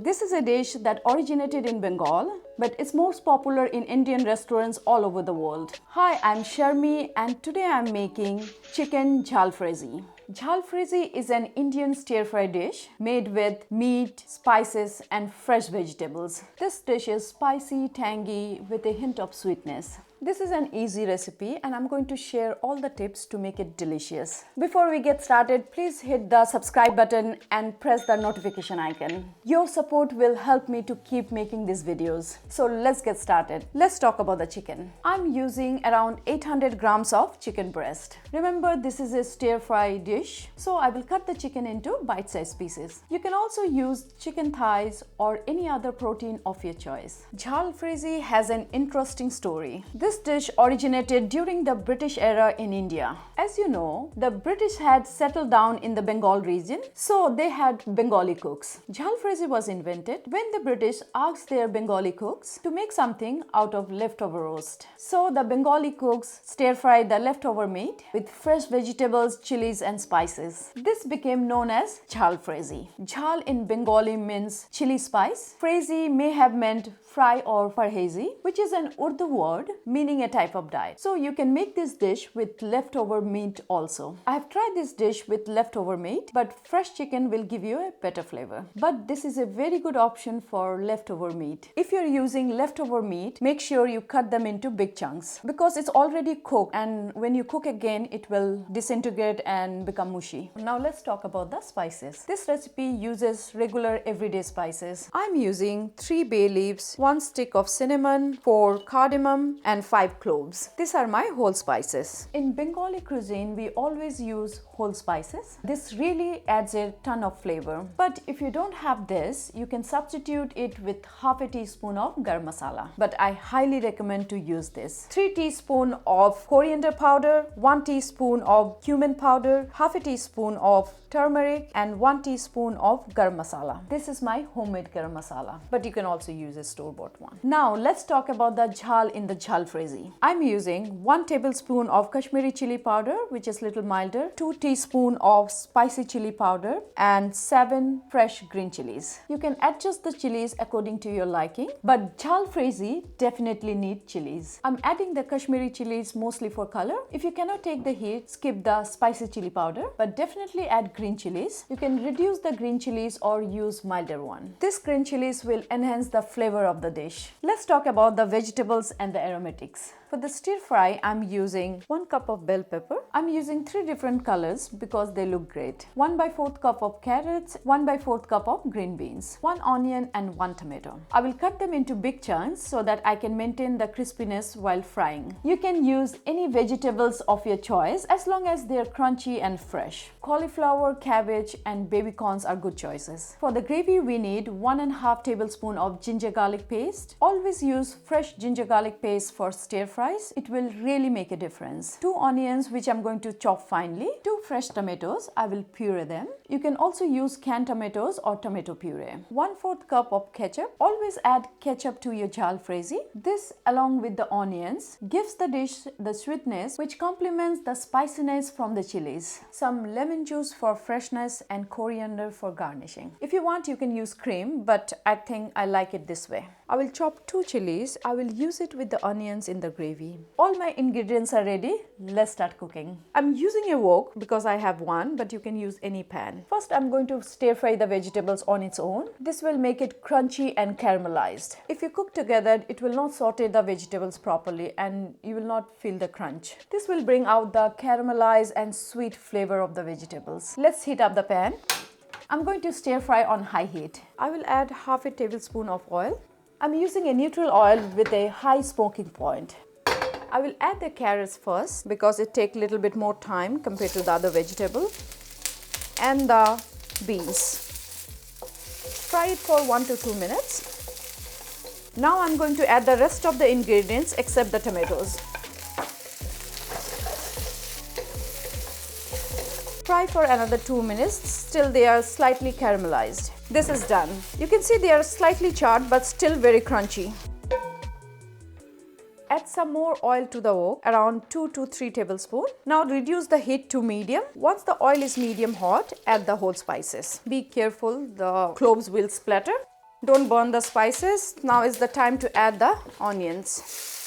This is a dish that originated in Bengal, but it's most popular in Indian restaurants all over the world. Hi, I'm Sharmi and today I'm making chicken jalfrezi. Jalfrezi is an Indian stir-fry dish made with meat, spices and fresh vegetables. This dish is spicy, tangy with a hint of sweetness. This is an easy recipe and I'm going to share all the tips to make it delicious. Before we get started, please hit the subscribe button and press the notification icon. Your support will help me to keep making these videos. So let's get started. Let's talk about the chicken. I'm using around 800 grams of chicken breast. Remember, this is a stir-fry dish, so I will cut the chicken into bite-sized pieces. You can also use chicken thighs or any other protein of your choice. Jalfrezi has an interesting story. This dish originated during the British era in India. As you know, the British had settled down in the Bengal region, so they had Bengali cooks. Jalfrezi was invented when the British asked their Bengali cooks to make something out of leftover roast. So the Bengali cooks stir-fried the leftover meat with fresh vegetables, chilies and spices. This became known as jalfrezi. Jal in Bengali means chili spice. Frezi may have meant fry or parhezi, which is an Urdu word meaning a type of diet. So you can make this dish with leftover meat also. I have tried this dish with leftover meat, but fresh chicken will give you a better flavor. But this is a very good option for leftover meat. If you're using leftover meat, make sure you cut them into big chunks because it's already cooked, and when you cook again, it will disintegrate and become mushy. Now let's talk about the spices. This recipe uses regular everyday spices. I'm using 3 bay leaves, 1 stick of cinnamon, 4 cardamom and 5 cloves. These are my whole spices. In Bengali cuisine, we always use whole spices. This really adds a ton of flavor. But if you don't have this, you can substitute it with half a teaspoon of garam masala. But I highly recommend to use this. 3 teaspoons of coriander powder, 1 teaspoon of cumin powder, half a teaspoon of turmeric and 1 teaspoon of garam masala. This is my homemade garam masala, but you can also use a store-bought one. Now let's talk about the jal in the jalfrezi. I'm using 1 tablespoon of Kashmiri chili powder, which is little milder, 2 teaspoon of spicy chili powder and 7 fresh green chilies. You can adjust the chilies according to your liking, but jalfrezi definitely need chilies. I'm adding the Kashmiri chilies mostly for color. If you cannot take the heat, skip the spicy chili powder, but definitely add green chilies. You can reduce the green chilies or use milder one. This green chilies will enhance the flavor of the dish. Let's talk about the vegetables and the aromatics. For the stir fry, I'm using 1 cup of bell pepper. I'm using 3 different colors because they look great. 1/4 cup of carrots, 1/4 cup of green beans, 1 onion and 1 tomato. I will cut them into big chunks so that I can maintain the crispiness while frying. You can use any vegetables of your choice as long as they're crunchy and fresh. Cauliflower, cabbage and baby corns are good choices. For the gravy, we need 1.5 tablespoon of ginger garlic paste. Always use fresh ginger garlic paste for stir fry. It will really make a difference. 2 onions, which I'm going to chop finely. 2 fresh tomatoes, I will puree them. You can also use canned tomatoes or tomato puree. 1/4 cup of ketchup. Always add ketchup to your jalfrezi. This, along with the onions, gives the dish the sweetness which complements the spiciness from the chilies. Some lemon juice for freshness and coriander for garnishing. If you want, you can use cream, but I think I like it this way. I will chop 2 chilies. I will use it with the onions in the gravy. All my ingredients are ready. Let's start cooking. I'm using a wok because I have one, but you can use any pan. First, I'm going to stir fry the vegetables on its own. This will make it crunchy and caramelized. If you cook together, it will not saute the vegetables properly and you will not feel the crunch. This will bring out the caramelized and sweet flavor of the vegetables. Let's heat up the pan. I'm going to stir fry on high heat. I will add half a tablespoon of oil. I'm using a neutral oil with a high smoking point. I will add the carrots first because it takes a little bit more time compared to the other vegetable, and the beans. Fry it for 1 to 2 minutes. Now I'm going to add the rest of the ingredients except the tomatoes. Fry for another 2 minutes till they are slightly caramelized. This is done. You can see they are slightly charred but still very crunchy. Add some more oil to the wok, around 2 to 3 tablespoons. Now reduce the heat to medium. Once the oil is medium hot, add the whole spices. Be careful, the cloves will splatter. Don't burn the spices. Now is the time to add the onions.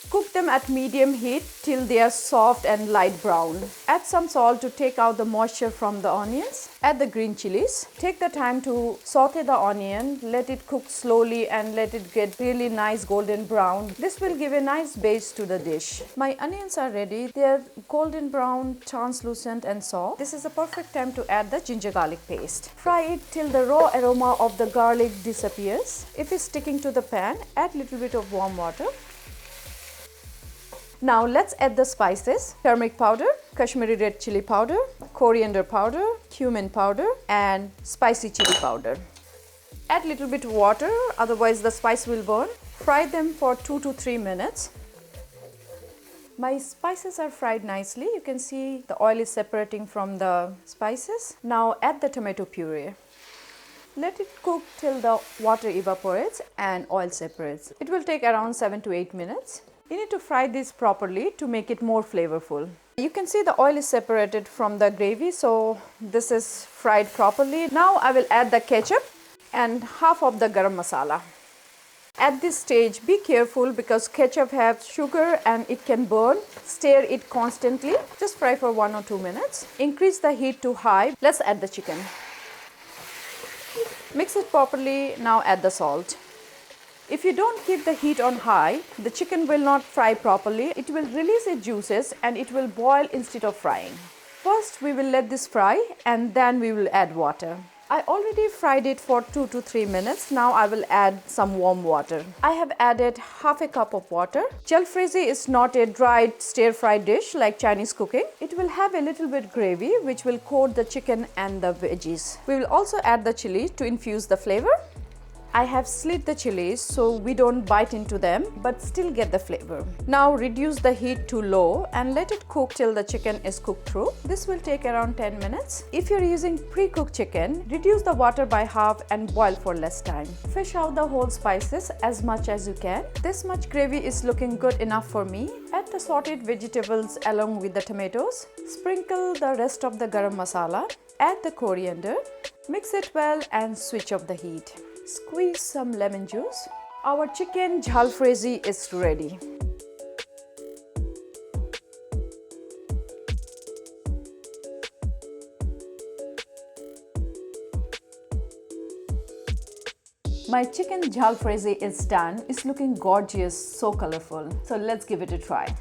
Cook them at medium heat till they are soft and light brown. Add some salt to take out the moisture from the onions. Add the green chilies. Take the time to saute the onion. Let it cook slowly and let it get really nice golden brown. This will give a nice base to the dish. My onions are ready. They are golden brown, translucent and soft. This is the perfect time to add the ginger garlic paste. Fry it till the raw aroma of the garlic disappears. If it's sticking to the pan, add little bit of warm water. Now let's add the spices: turmeric powder, Kashmiri red chili powder, coriander powder, cumin powder and spicy chili powder. Add little bit of water, otherwise the spice will burn. Fry them for 2 to 3 minutes. My spices are fried nicely. You can see the oil is separating from the spices. Now add the tomato puree. Let it cook till the water evaporates and oil separates. It will take around 7 to 8 minutes. You need to fry this properly to make it more flavorful. You can see the oil is separated from the gravy, so this is fried properly. Now I will add the ketchup and half of the garam masala. At this stage, be careful because ketchup has sugar and it can burn. Stir it constantly. Just fry for 1 or 2 minutes. Increase the heat to high. Let's add the chicken. Mix it properly. Now add the salt. If you don't keep the heat on high, the chicken will not fry properly. It will release its juices and it will boil instead of frying. First, we will let this fry and then we will add water. I already fried it for 2 to 3 minutes. Now I will add some warm water. I have added half a cup of water. Jalfrezi is not a dried stir-fry dish like Chinese cooking. It will have a little bit gravy which will coat the chicken and the veggies. We will also add the chili to infuse the flavor. I have slit the chilies so we don't bite into them but still get the flavor. Now reduce the heat to low and let it cook till the chicken is cooked through. This will take around 10 minutes. If you're using pre-cooked chicken, reduce the water by half and boil for less time. Fish out the whole spices as much as you can. This much gravy is looking good enough for me. Add the sauteed vegetables along with the tomatoes. Sprinkle the rest of the garam masala. Add the coriander. Mix it well and switch off the heat. Squeeze some lemon juice. Our chicken jalfrezi is ready. My chicken jalfrezi is done. It's looking gorgeous, so colorful. So let's give it a try.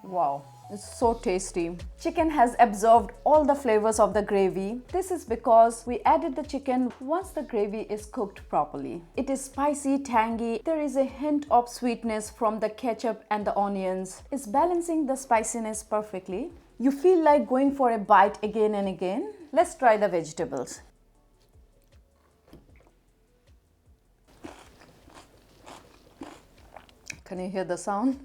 Wow. It's so tasty. Chicken has absorbed all the flavors of the gravy. This is because we added the chicken once the gravy is cooked properly. It is spicy, tangy. There is a hint of sweetness from the ketchup and the onions. It's balancing the spiciness perfectly. You feel like going for a bite again and again. Let's try the vegetables. Can you hear the sound?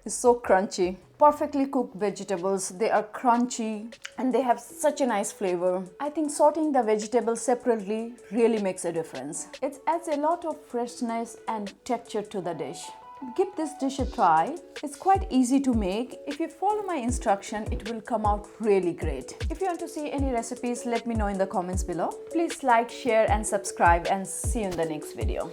It's so crunchy. Perfectly cooked vegetables. They are crunchy and they have such a nice flavor. I think sauteing the vegetables separately really makes a difference. It adds a lot of freshness and texture to the dish. Give this dish a try. It's quite easy to make. If you follow my instruction, it will come out really great. If you want to see any recipes, let me know in the comments below. Please like, share and subscribe and see you in the next video.